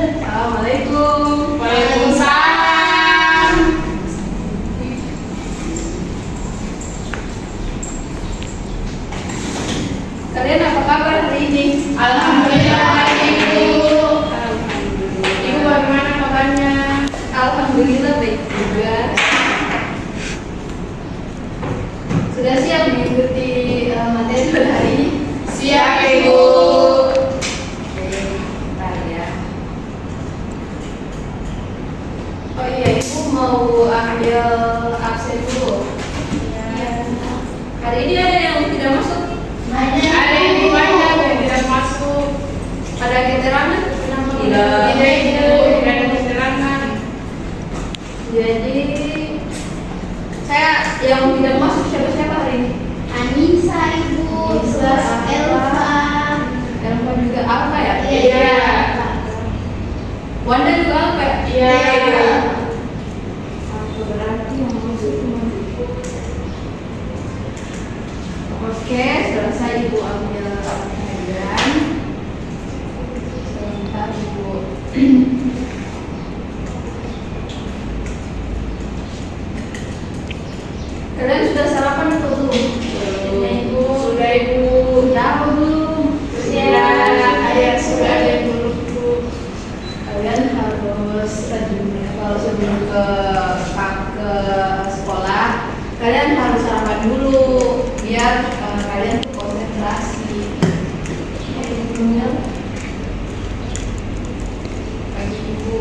Assalamualaikum. Waalaikumsalam. Kalian apa kabar hari ini? Alhamdulillah baik Ibu. Alhamdulillah. Ibu bagaimana kabarnya? Alhamdulillah baik juga. Sudah siap mengikuti materi pada hari ini? Siap Ibu. Oke, bentar ya. Oh iya, Ibu mau ambil absen dulu. Hari ini ada yang tidak masuk? Ada Ibu banyak yang tidak masuk. Ada keterangan? Tidak Ibu, tidak ada keterangan. Jadi saya yang tidak masuk siapa-siapa hari ini? Anissa Ibu, Anissa, terus Elva. Elva juga apa ya? Iya. Wanda juga apa ya? Iya. Aku berarti yang masuk cuma Ibu. Oke, selesai Ibu ambil bagian. Sebentar Ibu. Kalian sudah sarapan atau belum? Sudah Ibu. Sudah Ibu. Sudah apa belum? Sudah ada Ibu. Kalian harus rajin ya. Kalau sebelum ke sekolah, kalian harus sarapan dulu biar kalian konsentrasi. Pagi Ibu.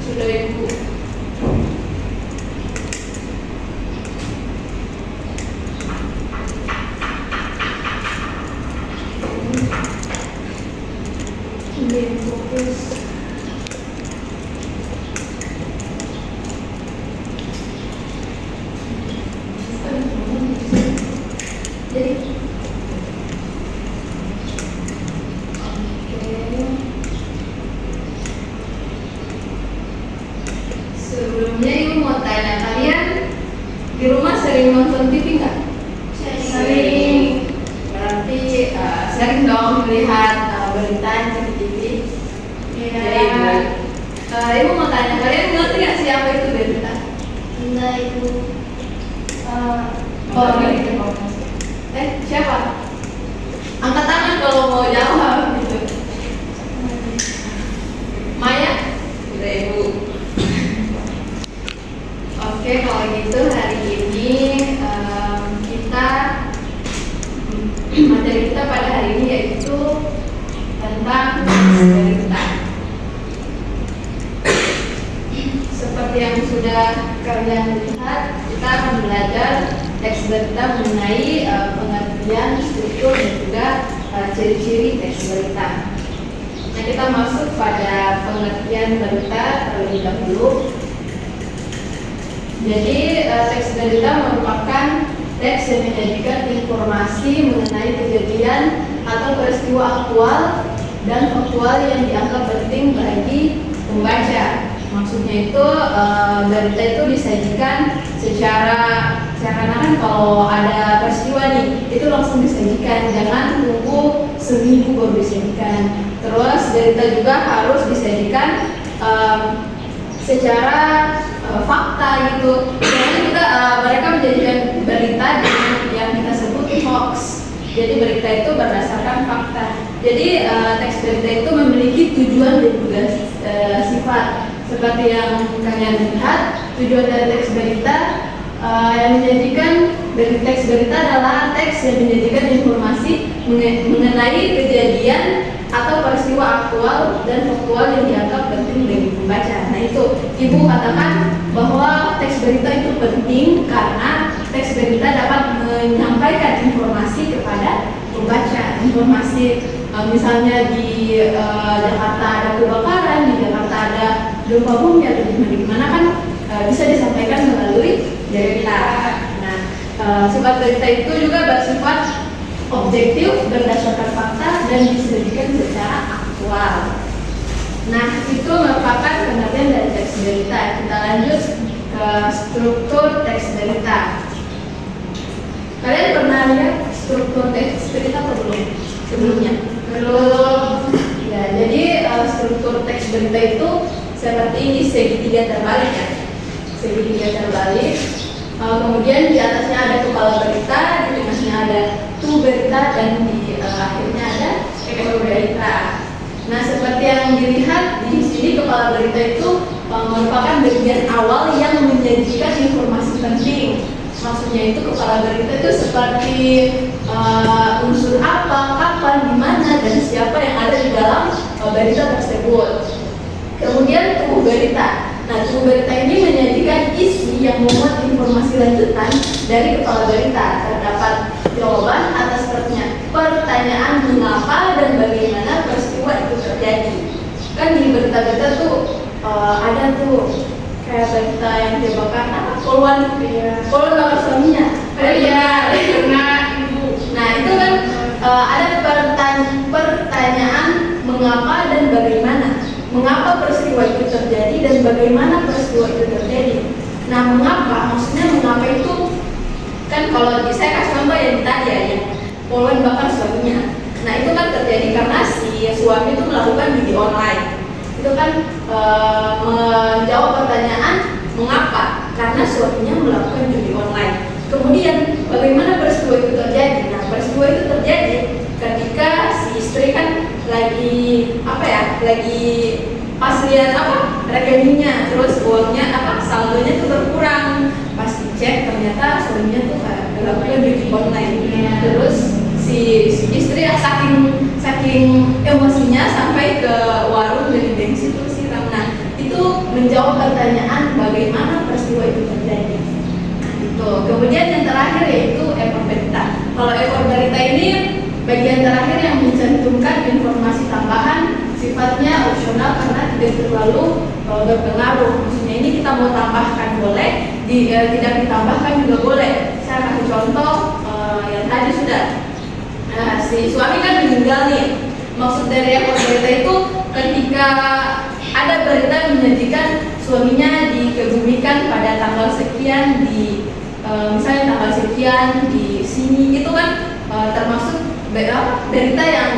Sudah Ibu. Ini fokus. Jadi, oke. Sebelumnya Ibu mau tanya, kalian di rumah sering nonton TV nggak? Sering. Berarti sering dong melihat berita di TV. Iya. Ibu mau tanya, kalian ngerti nggak siapa itu berita? Enggak Ibu. Siapa? Angkat tangan kalau mau jawab gitu. Maya? Udah Ibu. Oke, kalau gitu hari ini kita materi kita pada hari ini yaitu tentang berita. Seperti yang sudah kalian lihat, kita akan belajar teks berita mengenai pengertian, struktur dan juga ciri-ciri teks berita. Nah, kita masuk pada pengertian berita terlebih dahulu. Jadi teks berita merupakan teks yang menyajikan informasi mengenai kejadian atau peristiwa aktual dan faktual yang dianggap penting bagi pembaca. Maksudnya itu berita itu disajikan secara kan kalau ada peristiwa nih itu langsung disajikan, jangan tunggu seminggu baru disajikan. Terus berita juga harus disajikan secara fakta gitu. Jangan juga mereka menjadikan berita dengan yang kita sebut hoax. Jadi berita itu berdasarkan fakta. Jadi teks berita itu memiliki tujuan dan juga sifat. Seperti yang kalian lihat, tujuan dari teks berita yang menyajikan dari teks berita adalah teks yang menyajikan informasi mengenai kejadian atau peristiwa aktual dan faktual yang dianggap penting bagi pembaca. Nah itu, Ibu katakan bahwa teks berita itu penting karena teks berita dapat menyampaikan informasi kepada pembaca. Informasi misalnya di Jakarta ada kebakaran, di Jakarta ada gempa bumi atau di mana kan bisa disampaikan melalui berita. Nah, sifat berita itu juga bersifat objektif berdasarkan fakta dan disajikan secara aktual. Nah, itu merupakan pengertian dari teks berita. Kita lanjut ke struktur teks berita. Kalian pernah lihat struktur teks berita atau belum? sebelumnya. Belum. Ya, jadi struktur teks berita itu seperti ini, segitiga terbalik ya. Segitiga terbalik. Kemudian di atasnya ada kepala berita, di tengahnya ada tu berita, dan di akhirnya ada ekor berita. Nah, seperti yang dilihat di sini, kepala berita itu merupakan bagian awal yang menyajikan informasi penting. Maksudnya itu kepala berita itu seperti unsur apa, kapan, di mana, dan siapa yang ada di dalam berita tersebut. Kemudian tubuh berita. Nah, tubuh berita ini menyajikan isi yang memuat informasi lanjutan dari kepala berita. Terdapat jawaban atas pertanyaan mengapa dan bagaimana peristiwa itu terjadi. Kan di berita-berita tuh ada tuh kayak berita yang dibakar poluan, poluan bakar suaminya. Iya, karena ibu. Nah, itu kan ada pertanyaan mengapa dan bagaimana. Mengapa peristiwa itu terjadi dan bagaimana peristiwa itu terjadi. Nah, mengapa? Maksudnya mengapa itu kan kalau saya kasih contoh yang tadi ya, poluan bakar suaminya. Nah, itu kan terjadi karena si suami itu melakukan judi online. Itu kan menjawab pertanyaan mengapa? Karena suaminya melakukan judi online. Kemudian bagaimana peristiwa itu terjadi? Nah, peristiwa itu terjadi ketika si istri kan lagi lagi pas lihat rekeningnya, terus uangnya saldonya tuh berkurang. Pas dicek ternyata suaminya tuh kayak melakukan judi online. Terus si istri saking emosinya sampai ke warung beli bensin terus siram. Nah, itu menjawab pertanyaan bagaimana peristiwa itu terjadi. Nah, itu. Kemudian yang terakhir yaitu ekor berita. Kalau ekor berita ini bagian terakhir yang mencantumkan informasi tambahan, sifatnya opsional karena tidak terlalu berpengaruh. Maksudnya ini kita mau tambahkan boleh, tidak ditambahkan juga boleh. Saya kasih contoh yang tadi sudah. Nah, si suami kan meninggal nih. Maksud dari ekor berita itu ketika ada berita menyajikan suaminya dikebumikan pada tanggal sekian di misalnya tanggal sekian di sini, itu kan termasuk berita yang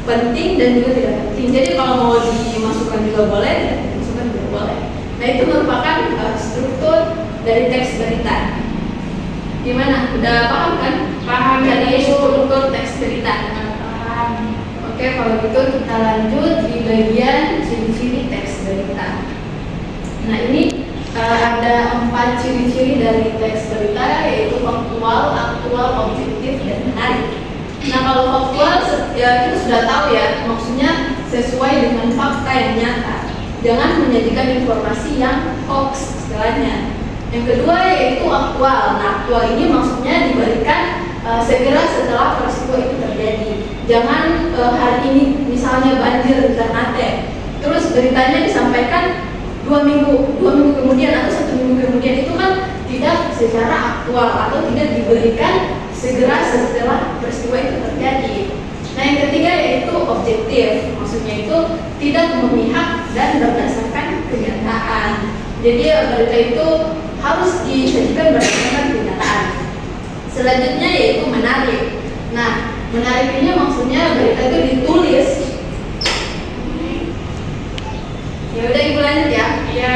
penting dan juga tidak penting. Jadi kalau mau dimasukkan juga boleh, tidak dimasukkan juga boleh. Nah, itu merupakan struktur dari teks berita. Gimana? Udah paham kan? Paham Dari ya, struktur teks berita. paham. Oke, kalau gitu kita lanjut di bagian ciri-ciri teks berita. Nah, ini ada 4 ciri-ciri dari teks berita, yaitu faktual, aktual, objektif, dan menarik. Nah, kalau faktual ya kita sudah tahu ya, maksudnya sesuai dengan fakta yang nyata. Jangan menyajikan informasi yang hoax istilahnya. Yang kedua yaitu aktual. Nah, aktual ini maksudnya diberikan segera setelah peristiwa itu terjadi. Jangan hari ini misalnya banjir di Ternate, terus beritanya disampaikan 2 minggu kemudian atau 1 minggu kemudian, itu kan tidak secara aktual atau tidak diberikan segera setelah peristiwa itu terjadi. Nah, yang ketiga yaitu objektif. Maksudnya itu tidak memihak dan berdasarkan kenyataan. Jadi berita itu harus disajikan berdasarkan kenyataan. Selanjutnya yaitu menarik. Nah, menarik ini maksudnya berita itu ditulis. Ya udah, Ibu lanjut ya. Iya.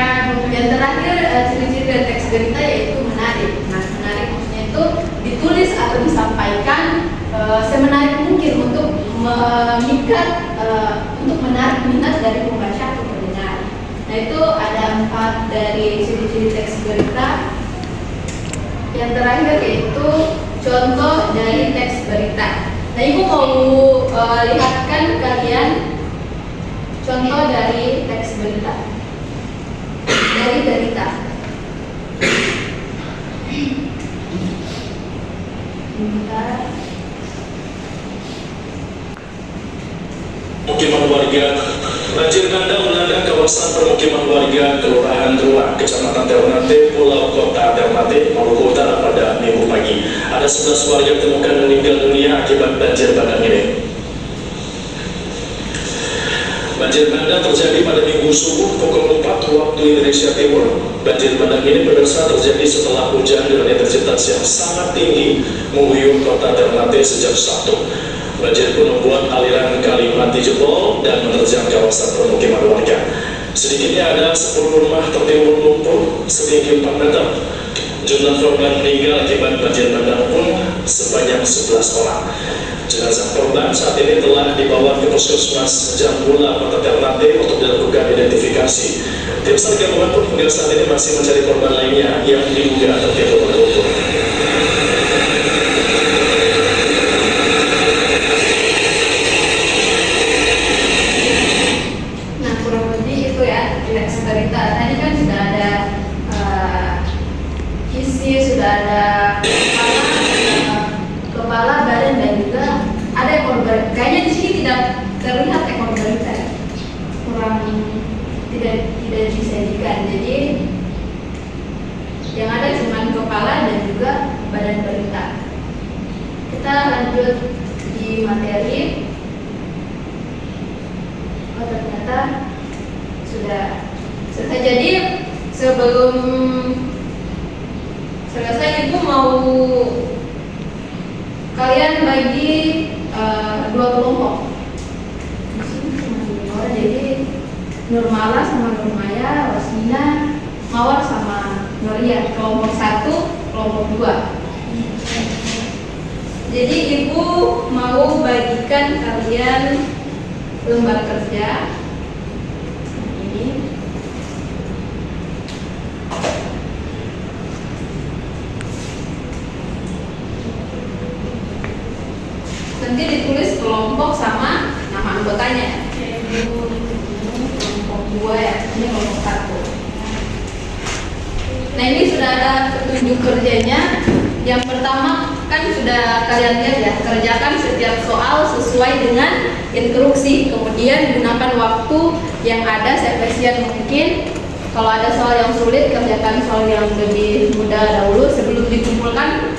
Yang terakhir ciri-ciri dari teks berita yaitu menarik. Nah, menarik maksudnya itu ditulis atau disampaikan semenarik mungkin untuk untuk menarik minat dari pembaca atau pendengar. Nah, itu ada 4 dari ciri-ciri teks berita. Yang terakhir yaitu contoh dari teks berita. Nah, Ibu mau lihatkan kalian contoh dari teks berita. Dari berita. Pemukiman warga, banjir bandang melanda kawasan permukiman warga Kelurahan Truak, Kecamatan Ternate, Pulau Kota Ternate, Maluku Utara pada Minggu pagi. Ada 11 warga ditemukan meninggal dunia akibat banjir bandang ini. Banjir bandang terjadi pada Minggu subuh pukul 4 waktu Indonesia Timur. Banjir bandang ini pemirsa terjadi setelah hujan dengan intensitas yang sangat tinggi mengguyur Kota Ternate sejak Sabtu. Banjir pun membuat aliran kali mati jebol dan menerjang kawasan permukiman warga. Sedikitnya ada 10 rumah tertimbun lumpur setinggi 4 meter. Jumlah korban meninggal akibat banjir bandang pun sebanyak 11 orang. Jenazah korban saat ini telah dibawa ke Puskesmas Jambula Kota Ternate untuk dilakukan identifikasi. Tim SAR gabungan pun hingga saat ini masih mencari korban lainnya yang diduga tertimbun lumpur. Nah, kurang lebih itu ya indeks berita. Tadi kan sudah ada isi, sudah ada kepala, badan, dan juga ada ekor berita. Kayaknya di sini tidak terlihat ekor berita, kurang tidak disajikan. Jadi yang ada cuma kepala dan juga badan berita. Kita lanjut di materi. Oh, ternyata sudah selesai. Jadi sebelum selesai, Ibu mau kalian bagi 2 kelompok. Di sini cuma 2 orang, jadi Nurmala sama Nurmaya, Rosmina, Mawar sama Noria. Kelompok 1, kelompok 2. Jadi Ibu mau bagikan kalian lembar kerja ini. Nanti ditulis kelompok sama nama anggotanya. Kelompok 2 ya, ini kelompok 1. Nah, ini sudah ada petunjuk kerjanya. Yang pertama kan sudah kalian lihat ya, kerjakan setiap soal sesuai dengan instruksi. Kemudian gunakan waktu yang ada seefisien mungkin. Kalau ada soal yang sulit, kerjakan soal yang lebih mudah dahulu sebelum dikumpulkan.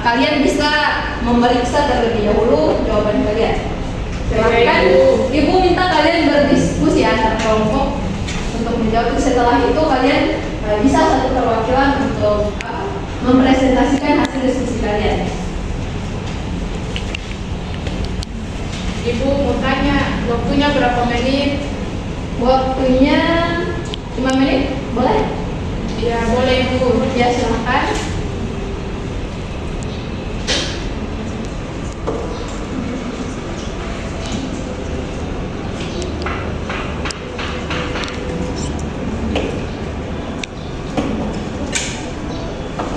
Kalian bisa memeriksa terlebih dahulu jawaban kalian. Silakan Ibu minta kalian berdiskusi antar kelompok untuk menjawab. Setelah itu kalian bisa satu perwakilan untuk mempresentasikan hasil diskusi kalian. Ibu mau tanya, waktunya berapa menit? Waktunya 5 menit, boleh? Ya boleh Ibu. Ya, silakan.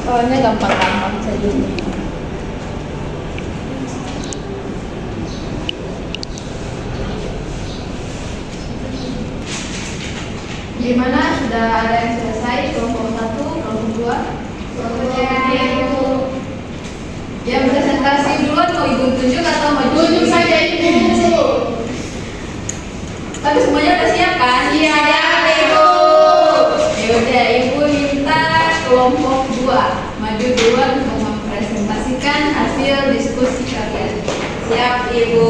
Soalnya gampang-gampang saja. Gimana, sudah ada yang selesai? Kelompok 1, kelompok 2, kelompok 3. Yang presentasi duluan mau Ibu tunjuk atau mau Tunjuk saja Ibu. Tapi semuanya udah siap kan? Iya, Ibu. Ya udah, Ibu minta kelompok 2 maju duluan untuk mempresentasikan hasil diskusi kalian. Siap, Ibu.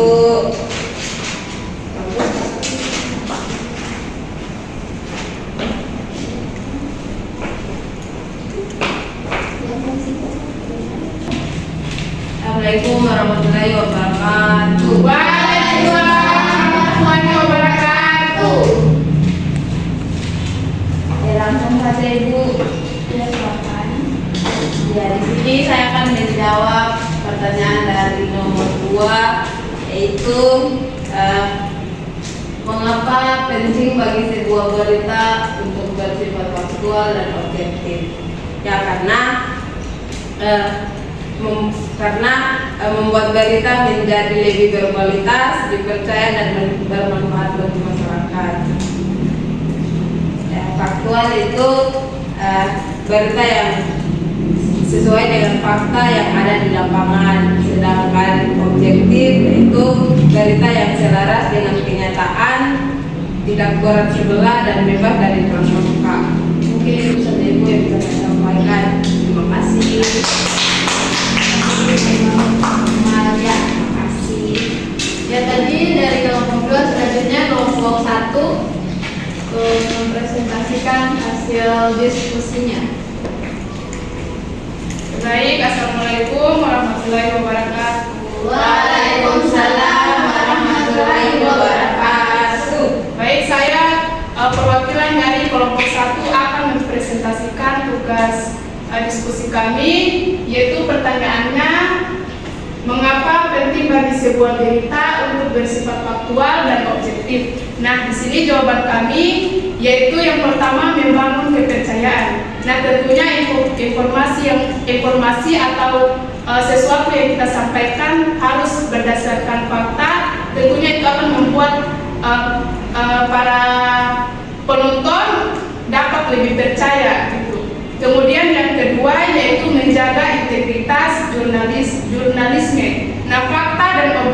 Assalamualaikum warahmatullahi wabarakatuh. Waalaikumsalam warahmatullahi wabarakatuh. Ya, langsung saja Ibu. Ya, silakan. Ya, di sini saya akan menjawab pertanyaan dari nomor 2, yaitu mengapa penting bagi sebuah berita untuk bersifat faktual dan objektif? Ya, karena membuat berita menjadi lebih berkualitas, dipercaya dan bermanfaat bagi masyarakat. Ya, faktual itu berita yang sesuai dengan fakta yang ada di lapangan, sedangkan objektif itu berita yang selaras dengan kenyataan, tidak berat sebelah dan bebas dari prasangka. Mungkin itu saja Ibu yang bisa saya sampaikan. Terima kasih. Maria, terima kasih. Ya, tadi dari kelompok 2, selanjutnya kelompok 1 mempresentasikan hasil diskusinya. Baik, Assalamualaikum warahmatullahi wabarakatuh. Waalaikumsalam Kemudian dari kelompok 1 akan mempresentasikan tugas diskusi kami, yaitu pertanyaannya, mengapa penting bagi sebuah berita untuk bersifat faktual dan objektif? Nah, di sini jawaban kami yaitu yang pertama, membangun kepercayaan. Nah, tentunya informasi atau sesuatu yang kita sampaikan harus berdasarkan fakta. Tentunya itu akan membuat para penonton dapat lebih percaya gitu. Kemudian yang kedua yaitu menjaga integritas jurnalisme. Nah, fakta dan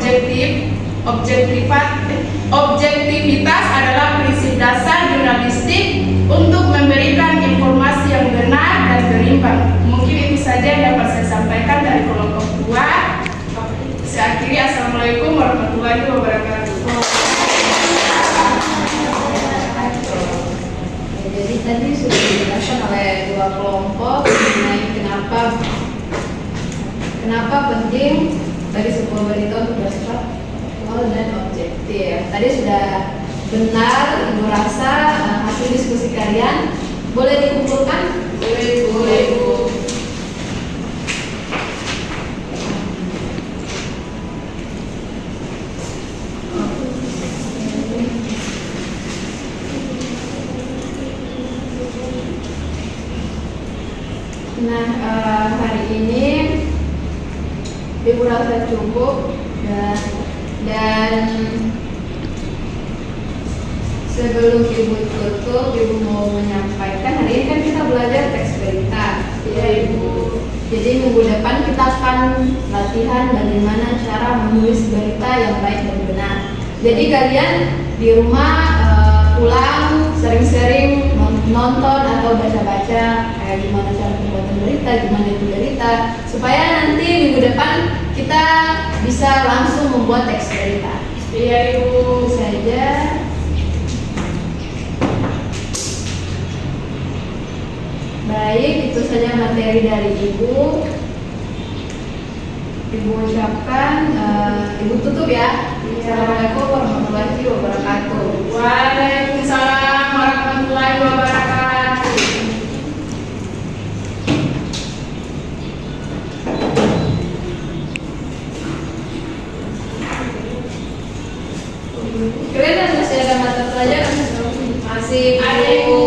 objektivitas adalah prinsip dasar jurnalistik untuk memberikan informasi yang benar dan berimbang. Mungkin itu saja yang dapat saya sampaikan dari kelompok 2. Saya akhiri, assalamualaikum warahmatullahi wabarakatuh. Jadi tadi sudah dijelaskan oleh dua kelompok mengenai kenapa penting bagi sebuah berita untuk bersifat faktual dan objektif. Tadi sudah benar Ibu rasa hasil diskusi kalian. Boleh dikumpulkan? Boleh Ibu. Nah, hari ini Ibu rasa cukup dan sebelum Ibu tutup, Ibu mau menyampaikan, hari ini kan kita belajar teks berita. Ya Ibu. Jadi minggu depan kita akan latihan bagaimana cara menulis berita yang baik dan benar. Jadi kalian di rumah pulang sering-sering nonton atau baca-baca kayak gimana cara pembuatan berita, gimana itu berita, supaya nanti minggu depan kita bisa langsung membuat teks berita. Iya Ibu. Saja. Baik, itu saja materi dari Ibu. Ibu ucapkan, Ibu tutup ya. Assalamualaikum warahmatullahi wabarakatuh. Waalaikumsalam warahmatullahi wabarakatuh. Kalian masih ada mata pelajaran? Masih Ada Ibu.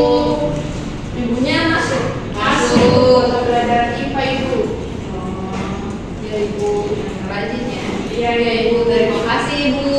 Ibunya masuk. Mata pelajaran IPA Ibu. Ya Ibu yang rajin ya. Iya Ya Ibu, terima kasih Ibu.